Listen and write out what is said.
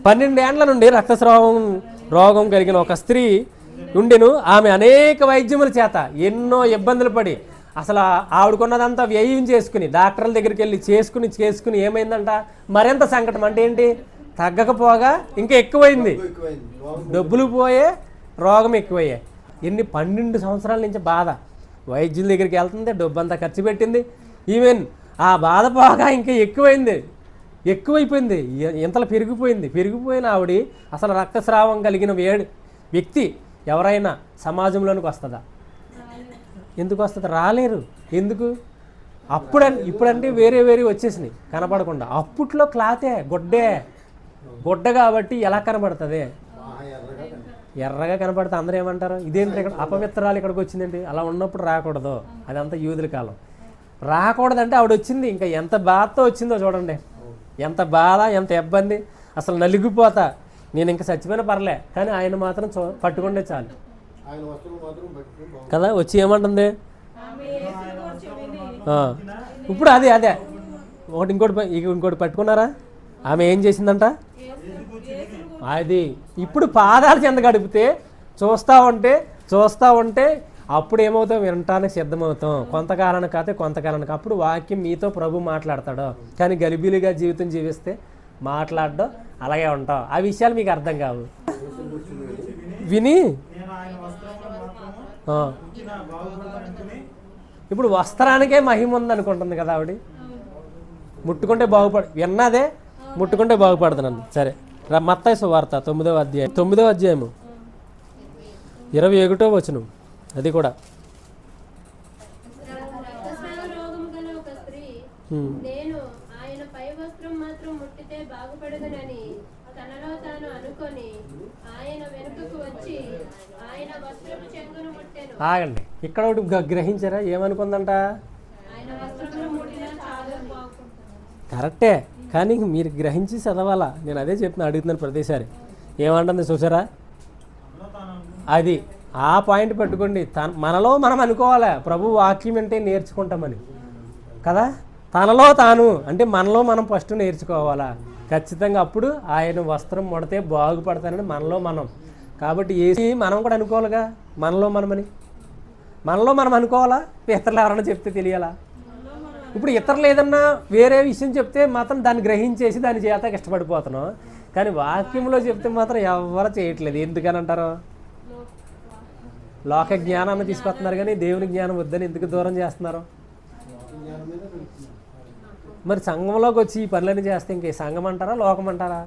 12 ఏండ్ల నుండి రక్తస్రావం రోగం కలిగిన ఒక స్త్రీ ఉండెను. ఆమె అనేక వైద్యముల చేత ఎన్నో ఇబ్బందులు పడి అసలు ఆవిడకున్నదంతా వ్యయం చేసుకుని డాక్టర్ల దగ్గరికి వెళ్ళి చేసుకుని ఏమైందంట, మరింత సంకటం. అంటే ఏంటి, తగ్గకపోగా ఇంకా ఎక్కువైంది, డబ్బులు పోయే రోగం ఎక్కువయ్యాయి. 12 సంవత్సరాల నుంచి బాధ, వైద్యుల దగ్గరికి వెళ్తుంది, డబ్బు అంతా ఖర్చు పెట్టింది. ఈవెన్ ఆ బాధ పోగా ఇంకా ఎక్కువైపోయింది, ఇంతలో పెరిగిపోయిన ఆవిడ అసలు రక్తస్రావం కలిగిన వ్యక్తి ఎవరైనా సమాజంలోనికి వస్తుందా? ఎందుకు వస్తుంది? రాలేరు. ఎందుకు? ఇప్పుడంటే వేరే వచ్చేసినాయి కనపడకుండా. అప్పట్లో క్లాతే గుడ్డ కాబట్టి ఎలా కనపడుతుంది? ఎర్రగా కనపడితే అందరూ ఏమంటారు, ఇదేంటి ఇక్కడ అపవిత్రాలు ఇక్కడికి వచ్చిందండి. అలా ఉన్నప్పుడు రాకూడదు, అదంతా యూదుల కాలం. రాకూడదంటే ఆవిడ వచ్చింది, ఇంకా ఎంత బాధతో వచ్చిందో చూడండి, ఎంత బాధ, ఎంత ఇబ్బంది. అసలు నలిగిపోతా, నేను ఇంకా చచ్చిపోయినా పర్లే, కానీ ఆయన మాత్రం పట్టుకుంటే చాలు కదా. వచ్చి ఏమంటుంది ఇప్పుడు? అదే ఇంకోటి పట్టుకున్నారా? ఆమె ఏం చేసిందంట? అది ఇప్పుడు పాదాలు చెంద గడిపితే చూస్తూ ఉంటే అప్పుడు ఏమవుతాం? వినటానికి సిద్ధమవుతాం. కొంతకాలానికి అప్పుడు వాక్యం మీతో ప్రభు మాట్లాడతాడు. కానీ గలిబిలిగా జీవితం జీవిస్తే మాట్లాడడం అలాగే ఉంటాం. ఆ విషయాలు మీకు అర్థం కావు. విని ఇప్పుడు వస్త్రానికే మహిమ ఉందనుకుంటుంది కదా ఆవిడ. ముట్టుకుంటే విన్నదే ముట్టుకుంటే బాగుపడుతున్నాను. సరే, మత్తయి సువార్త 9వ అధ్యాయం 21వ వచనం. అది కూడా ఆగండి, ఇక్కడ ఒకటి గ్రహించారా? ఏమనుకుందంట? కరెక్టే, కానీ మీరు గ్రహించి చదవాలా. నేను అదే అడుగుతున్నాను ప్రతిసారి. ఏమంటుంది చూసారా? అది ఆ పాయింట్ పెట్టుకోండి. మనలో మనం అనుకోవాలా, ప్రభు వాక్యం అంటే నేర్చుకుంటామని కదా. తనలో తాను అంటే మనలో మనం ఫస్ట్ నేర్చుకోవాలా ఖచ్చితంగా. అప్పుడు ఆయన వస్త్రం ముడితే బాగుపడతానని మనలో మనం. కాబట్టి ఏసి మనం కూడా అనుకోవాలిగా, మనలో మనం అనుకోవాలా. ఇతరులు ఎవరైనా చెప్తే తెలియాలా? ఇప్పుడు ఇతరులు ఏదన్నా వేరే విషయం చెప్తే మాత్రం దాన్ని గ్రహించేసి దాని చేత ఇష్టపడిపోతున్నాం. కానీ వాక్యంలో చెప్తే మాత్రం ఎవరు చేయట్లేదు. ఎందుకని అంటారు? లోక జ్ఞానాన్ని తీసుకొస్తున్నారు కానీ దేవుని జ్ఞానం వద్దని ఎందుకు దూరం చేస్తున్నారు? మరి సంఘంలోకి వచ్చి ఈ పనులన్నీ చేస్తే ఇంకే సంఘం అంటారా, లోకం అంటారా?